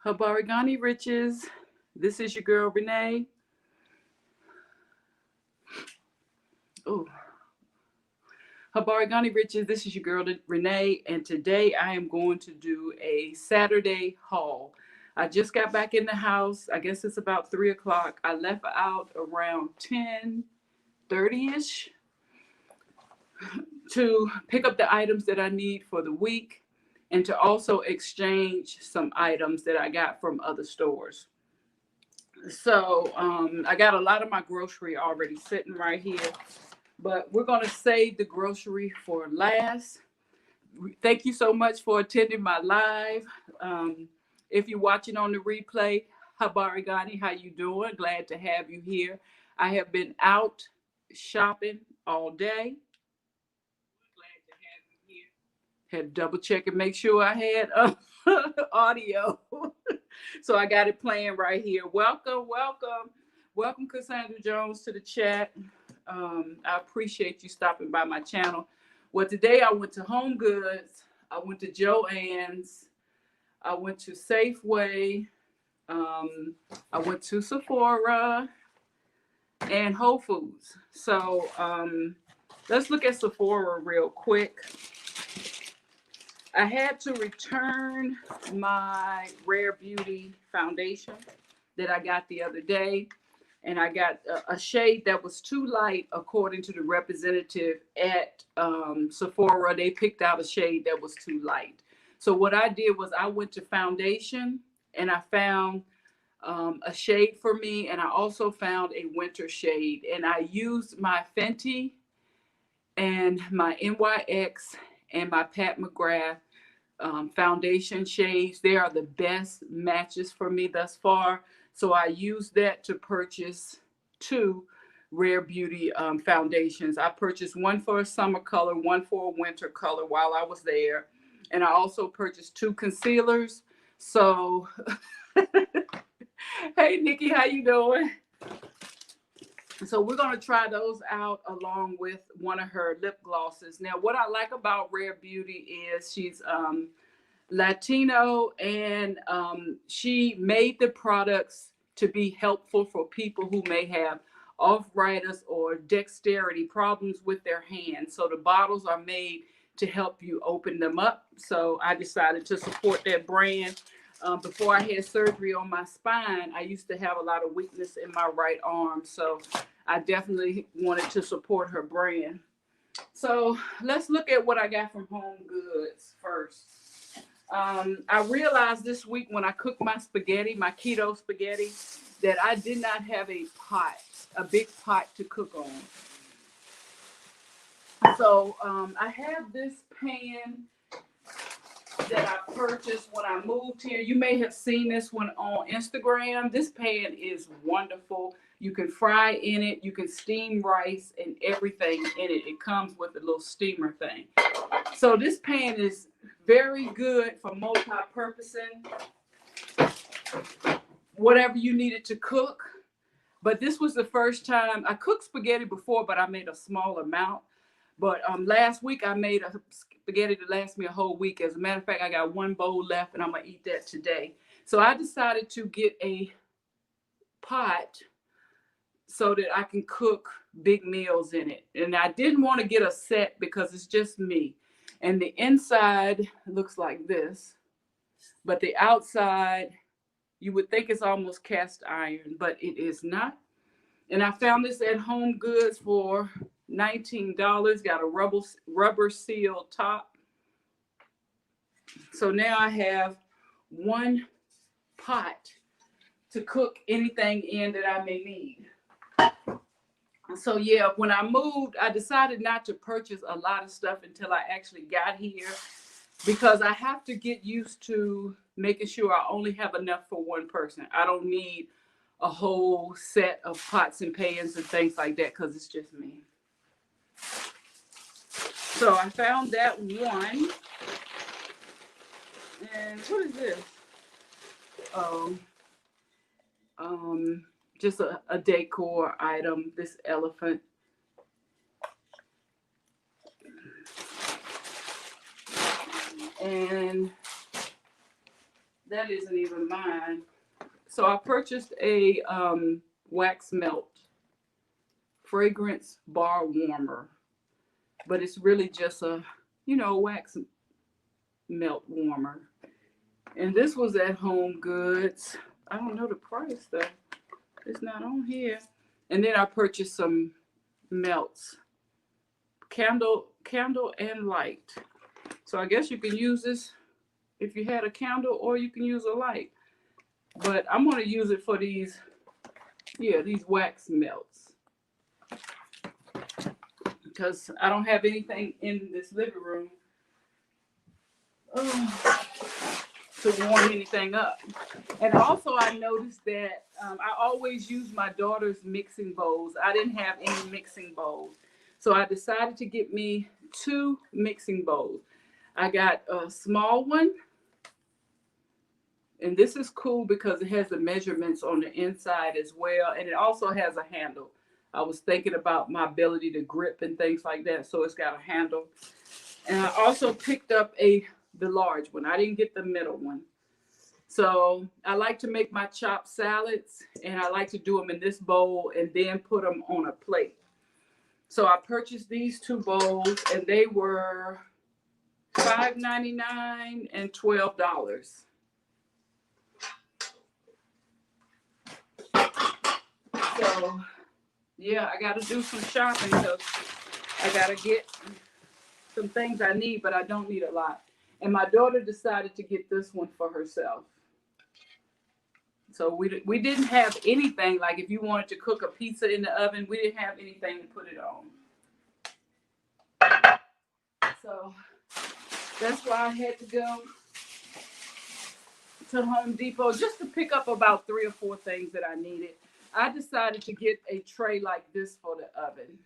Habarigani Riches. This is your girl Renee. Oh, Habarigani Riches. This is your girl Renee, and today I am going to do a Saturday haul. I just got back in the house. I guess it's about 3 o'clock. I left out around 10:30ish to pick up the items that I need for the week and to also exchange some items that I got from other stores. So I got a lot of my grocery already sitting right here, but we're going to save the grocery for last. Thank you so much for attending my live. If you're watching on the replay, Habarigani, how you doing? Glad to have you here. I have been out shopping all day. Glad to have you here. Had to double check and make sure I had audio. So I got it playing right here. Welcome, Cassandra Jones, to the chat. I appreciate you stopping by my channel. Well, today I went to Home Goods. I went to Joann's. I went to Safeway. I went to Sephora and Wholefoods. So let's look at Sephora real quick. I had to return my Rare Beauty foundation that I got the other day. And I got a shade that was too light, according to the representative at Sephora. They picked out a shade that was too light. So what I did was I went to foundation and I found a shade for me. And I also found a winter shade. And I used my Fenty and my NYX and my Pat McGrath foundation shades. They are the best matches for me thus far. So I used that to purchase 2 Rare Beauty foundations. I purchased one for a summer color, one for a winter color while I was there. And I also purchased 2 concealers. So, hey, Nikki, how you doing? So we're going to try those out along with one of her lip glosses. Now, what I like about Rare Beauty is she's Latino, and she made the products to be helpful for people who may have arthritis or dexterity problems with their hands. So the bottles are made to help you open them up. So I decided to support that brand. Before I had surgery on my spine, I used to have a lot of weakness in my right arm. So I definitely wanted to support her brand. So let's look at what I got from Home Goods first. I realized this week when I cooked my spaghetti, my keto spaghetti, that I did not have a big pot to cook on. So I have this pan that I purchased when I moved here. You may have seen this one on Instagram. This pan is wonderful. You can fry in it. You can steam rice and everything in it. It comes with a little steamer thing. So this pan is very good for multi-purposing, whatever you needed to cook. But this was the first time I cooked spaghetti before, but I made a small amount. But last week I made a spaghetti to last me a whole week. As a matter of fact, I got 1 bowl left and I'm gonna eat that today. So I decided to get a pot so that I can cook big meals in it. And I didn't want to get a set because it's just me. And the inside looks like this, but the outside, you would think it's almost cast iron, but it is not. And I found this at Home Goods for $19. Got a rubber seal top. So now I have 1 pot to cook anything in that I may need. So yeah, when I moved, I decided not to purchase a lot of stuff until I actually got here, because I have to get used to making sure I only have enough for 1 person. I don't need a whole set of pots and pans and things like that because it's just me. So I found that one. And what is this? Just a decor item, this elephant. And that isn't even mine. So I purchased a wax melt fragrance bar warmer, but it's really just a, wax melt warmer. And this was at Home Goods. I don't know the price though. It's not on here. And then I purchased some melts, candle and light. So I guess you can use this if you had a candle, or you can use a light. But I'm going to use it for these wax melts, because I don't have anything in this living room to warm anything up. And also I noticed that I always use my daughter's mixing bowls. I didn't have any mixing bowls. So I decided to get me 2 mixing bowls. I got a small one, and this is cool because it has the measurements on the inside as well, and it also has a handle. I was thinking about my ability to grip and things like that, so it's got a handle. And I also picked up the large one. I didn't get the middle one. So I like to make my chopped salads, and I like to do them in this bowl and then put them on a plate. So I purchased these 2 bowls, and they were $5.99 and $12. So yeah, I got to do some shopping because I got to get some things I need, but I don't need a lot. And my daughter decided to get this one for herself. So we didn't have anything, like if you wanted to cook a pizza in the oven, we didn't have anything to put it on. So that's why I had to go to Home Depot just to pick up about 3 or 4 things that I needed. I decided to get a tray like this for the oven.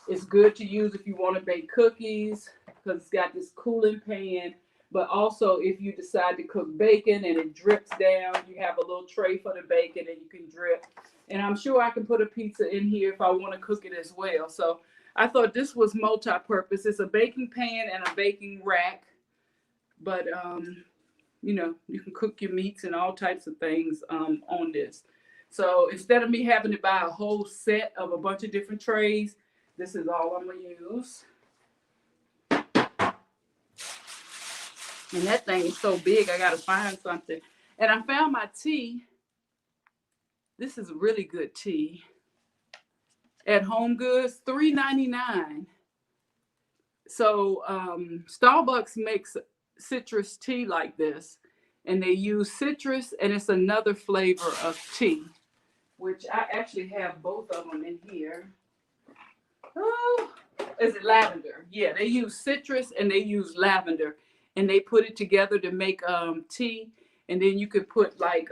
It's good to use if you want to bake cookies because it's got this cooling pan. But also if you decide to cook bacon and it drips down, you have a little tray for the bacon and you can drip. And I'm sure I can put a pizza in here if I want to cook it as well. So I thought this was multi-purpose. It's a baking pan and a baking rack. But, you can cook your meats and all types of things on this. So instead of me having to buy a whole set of a bunch of different trays, this is all I'm going to use. And that thing is so big, I got to find something. And I found my tea. This is really good tea. At Home Goods, $3.99. So Starbucks makes citrus tea like this. And they use citrus, and it's another flavor of tea, which I actually have both of them in here. Oh, is it lavender? Yeah, they use citrus and they use lavender. And they put it together to make tea. And then you could put like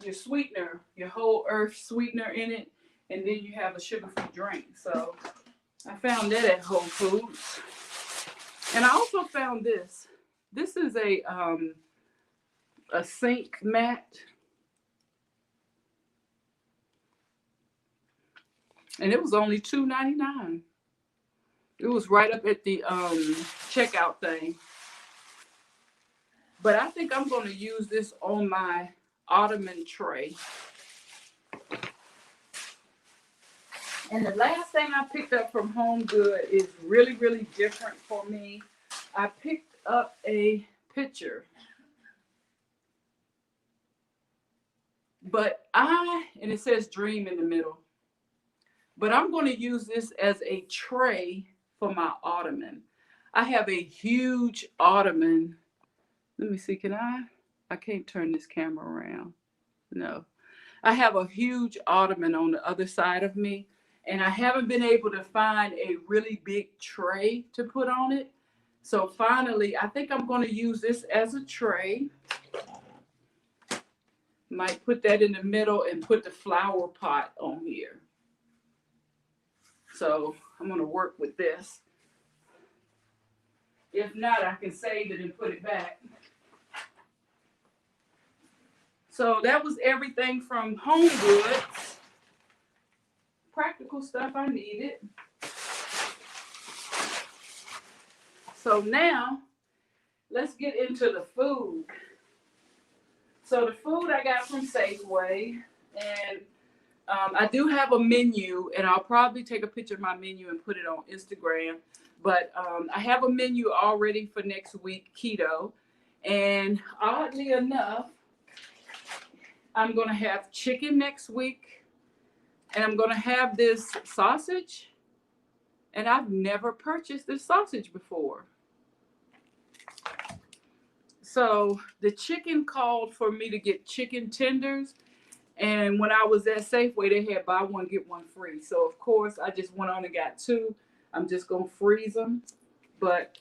your sweetener, your whole earth sweetener in it. And then you have a sugar-free drink. So I found that at Wholefoods. And I also found this. This is a sink mat. And it was only $2.99. It was right up at the checkout thing. But I think I'm going to use this on my ottoman tray. And the last thing I picked up from Home Good is really, really different for me. I picked up a pitcher. And it says Dream in the middle. But I'm going to use this as a tray for my ottoman. I have a huge ottoman. Let me see, I can't turn this camera around. No. I have a huge ottoman on the other side of me, and I haven't been able to find a really big tray to put on it. So finally, I think I'm going to use this as a tray. Might put that in the middle and put the flower pot on here. So I'm going to work with this. If not, I can save it and put it back. So that was everything from Home Goods. Practical stuff I needed. So now let's get into the food. So the food I got from Safeway, and I do have a menu, and I'll probably take a picture of my menu and put it on Instagram. But I have a menu already for next week, keto. And oddly enough, I'm going to have chicken next week, and I'm going to have this sausage. And I've never purchased this sausage before. So the chicken called for me to get chicken tenders. And when I was at Safeway, they had buy one, get one free. So, of course, I just went on and got two. I'm just going to freeze them. But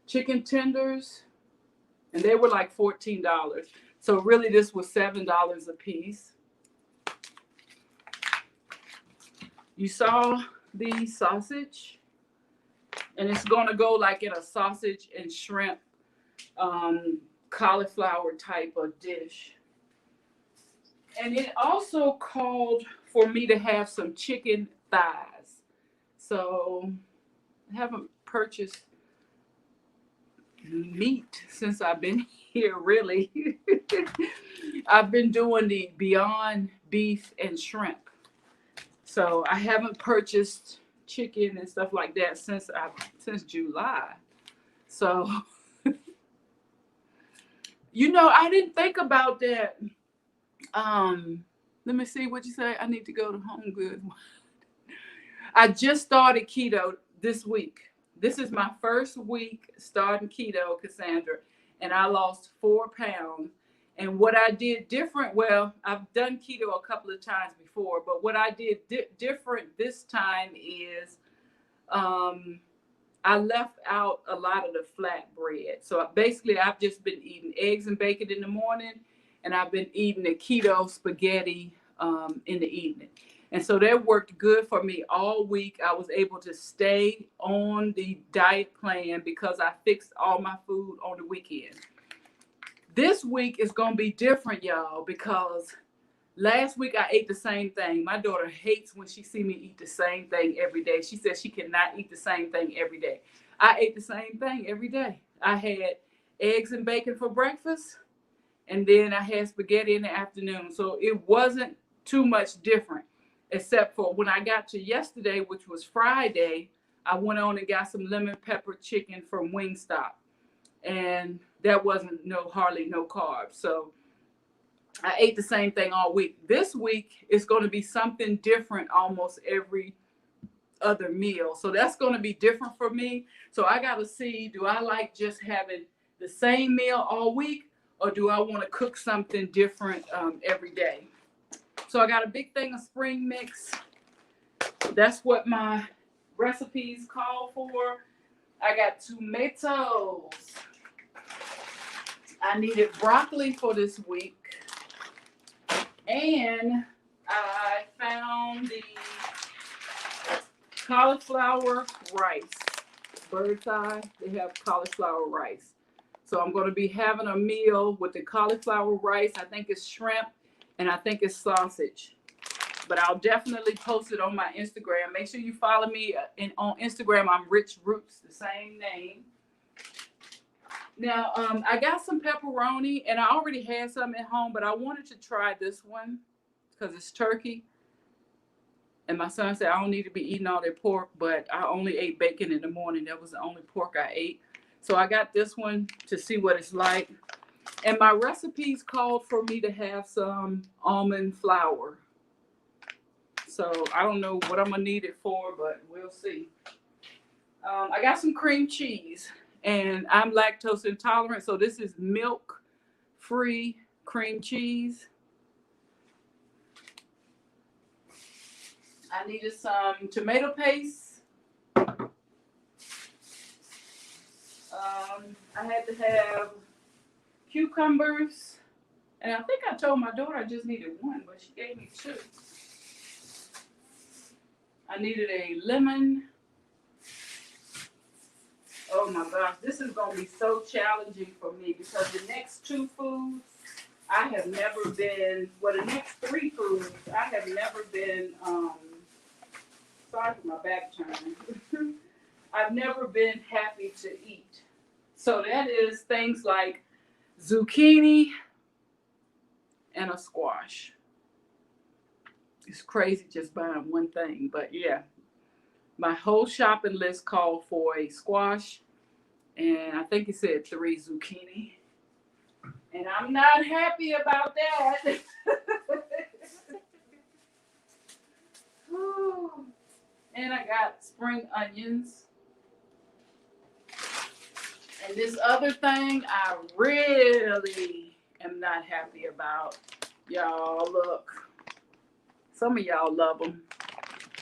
chicken tenders, and they were like $14. So, really, this was $7 a piece. You saw the sausage, and it's going to go like in a sausage and shrimp, cauliflower type of dish. And it also called for me to have some chicken thighs. So I haven't purchased meat since I've been here, really. I've been doing the Beyond Beef and Shrimp. So I haven't purchased chicken and stuff like that since July. So, I didn't think about that. Let me see what you say. I need to go to Home Goods. I just started keto this week. This is my first week starting keto, Cassandra, and I lost 4 pounds. And what I did different, well, I've done keto a couple of times before, but what I did different this time is I left out a lot of the flat bread. So basically, I've just been eating eggs and bacon in the morning, and I've been eating the keto spaghetti in the evening. And so that worked good for me all week. I was able to stay on the diet plan because I fixed all my food on the weekend. This week is going to be different, y'all, because last week I ate the same thing. My daughter hates when she see me eat the same thing every day. She says she cannot eat the same thing every day. I ate the same thing every day. I had eggs and bacon for breakfast, and then I had spaghetti in the afternoon. So it wasn't too much different, except for when I got to yesterday, which was Friday, I went on and got some lemon pepper chicken from Wingstop. And that wasn't hardly no carbs. So I ate the same thing all week. This week is going to be something different almost every other meal. So that's going to be different for me. So I got to see, do I like just having the same meal all week, or do I want to cook something different every day? So I got a big thing of spring mix. That's what my recipes call for. I got tomatoes. I needed broccoli for this week. And I found the cauliflower rice. Bird's Eye, they have cauliflower rice. So I'm going to be having a meal with the cauliflower rice. I think it's shrimp, and I think it's sausage. But I'll definitely post it on my Instagram. Make sure you follow me on Instagram. I'm Rich Roots, the same name. Now, I got some pepperoni, and I already had some at home, but I wanted to try this one because it's turkey. And my son said, I don't need to be eating all that pork, but I only ate bacon in the morning. That was the only pork I ate. So I got this one to see what it's like. And my recipes called for me to have some almond flour. So I don't know what I'm going to need it for, but we'll see. I got some cream cheese. And I'm lactose intolerant, so this is milk-free cream cheese. I needed some tomato paste. I had to have cucumbers. And I think I told my daughter I just needed one, but she gave me 2. I needed a lemon. Oh my gosh, this is going to be so challenging for me because the next 2 foods, I have never been, the next 3 foods, I have never been, sorry for my back turning. I've never been happy to eat. So that is things like zucchini and a squash. It's crazy just buying one thing, but yeah. My whole shopping list called for a squash, and I think it said 3 zucchini. And I'm not happy about that. And I got spring onions. And this other thing I really am not happy about. Y'all, look. Some of y'all love them,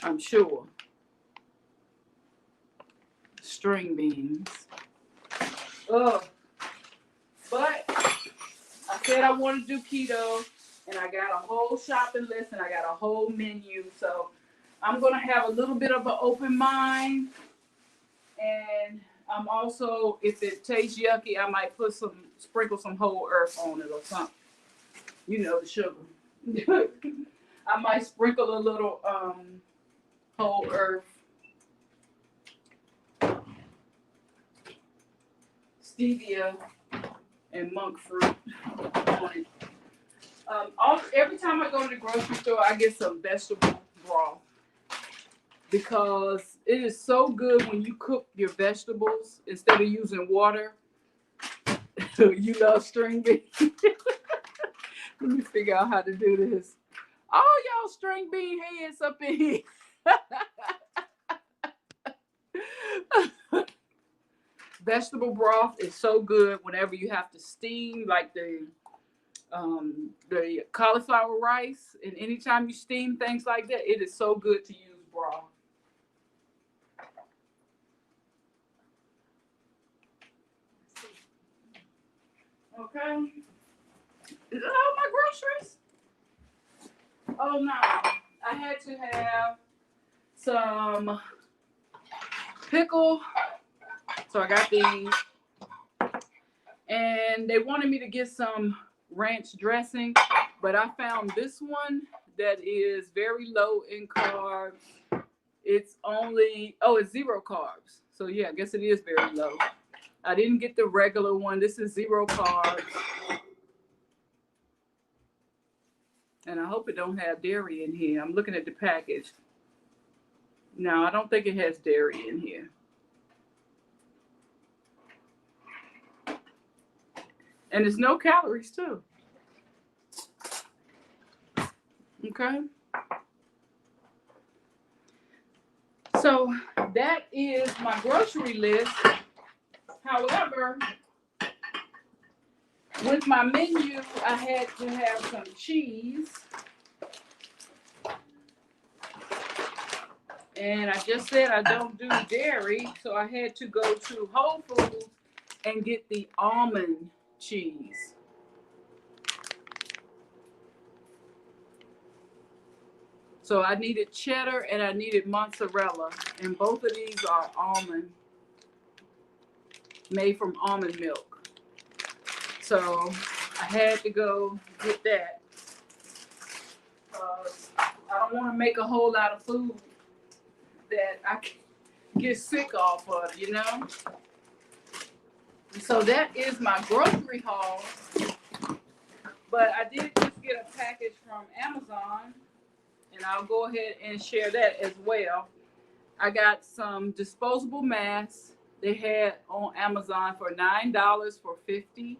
I'm sure. String beans. Ugh. But I said I want to do keto, and I got a whole shopping list, and I got a whole menu. So I'm going to have a little bit of an open mind. And I'm also, if it tastes yucky, I might sprinkle some whole earth on it or something. You know, the sugar. I might sprinkle a little whole earth, stevia, and monk fruit on it. Every time I go to the grocery store, I get some vegetable broth because it is so good when you cook your vegetables instead of using water. You love string beans. Let me figure out how to do this. All y'all string bean heads up in here. Vegetable broth is so good whenever you have to steam, like the cauliflower rice, and anytime you steam things like that, it is so good to use broth. Okay. Is that all my groceries? Oh no. I had to have some pickle. So I got these. And they wanted me to get some ranch dressing, but I found this one that is very low in carbs. It's it's 0 carbs. So yeah, I guess it is very low. I didn't get the regular one. This is 0 carbs. And I hope it don't have dairy in here. I'm looking at the package. No, I don't think it has dairy in here. And there's no calories too. Okay. So that is my grocery list. However, with my menu, I had to have some cheese. And I just said I don't do dairy, so I had to go to Wholefoods and get the almond cheese. So I needed cheddar and I needed mozzarella, and both of these are almond, made from almond milk. So I had to go get that. I don't want to make a whole lot of food that I can get sick off of, you know? So that is my grocery haul. But I did just get a package from Amazon, and I'll go ahead and share that as well. I got some disposable masks. They had on Amazon for $9 for 50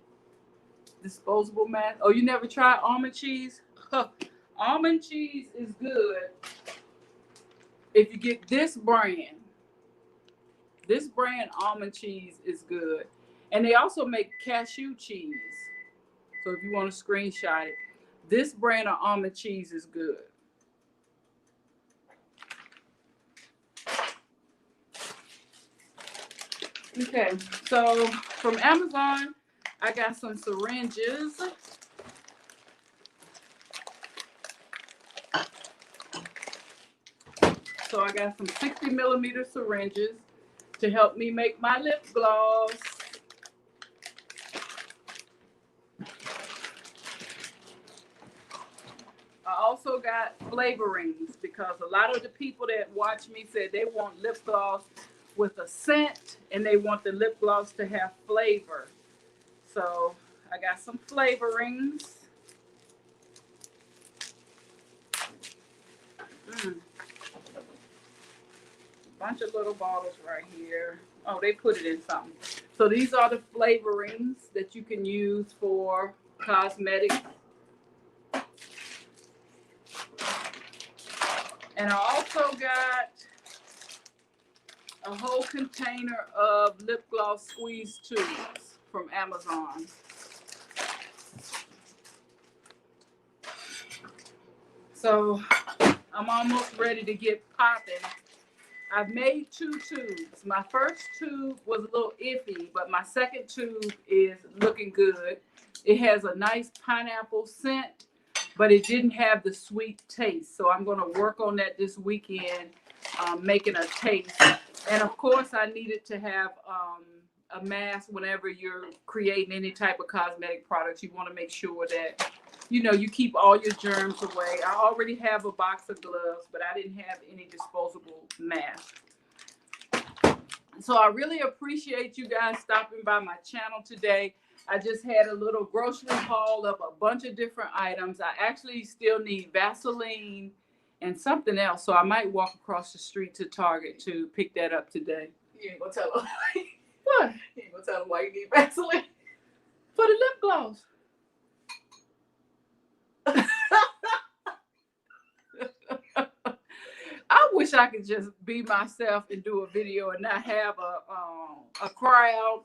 disposable masks. Oh, you never tried almond cheese? Almond cheese is good if you get this brand. This brand almond cheese is good. And they also make cashew cheese. So if you want to screenshot it, this brand of almond cheese is good. Okay, so from Amazon, I got some syringes. So I got some 60 millimeter syringes to help me make my lip gloss. I also got flavorings because a lot of the people that watch me said they want lip gloss with a scent and they want the lip gloss to have flavor. So I got some flavorings. Bunch of little bottles right here. Oh, they put it in something. So these are the flavorings that you can use for cosmetics. And I also got a whole container of lip gloss squeeze tubes from Amazon. So I'm almost ready to get popping. I've made 2 tubes. My first tube was a little iffy, but my second tube is looking good. It has a nice pineapple scent, but it didn't have the sweet taste. So I'm going to work on that this weekend, making a taste. And of course, I needed to have a mask whenever you're creating any type of cosmetic products. You want to make sure that you keep all your germs away. I already have a box of gloves, but I didn't have any disposable masks. So I really appreciate you guys stopping by my channel today. I just had a little grocery haul of a bunch of different items. I actually still need Vaseline and something else. So I might walk across the street to Target to pick that up today. You ain't gonna tell them. What? You ain't gonna tell them why you need Vaseline? For the lip gloss. I wish I could just be myself and do a video and not have a crowd.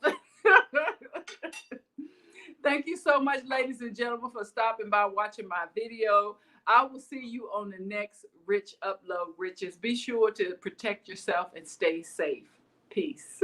Thank you so much, ladies and gentlemen, for stopping by watching my video. I will see you on the next Rich Upload Riches. Be sure to protect yourself and stay safe. Peace.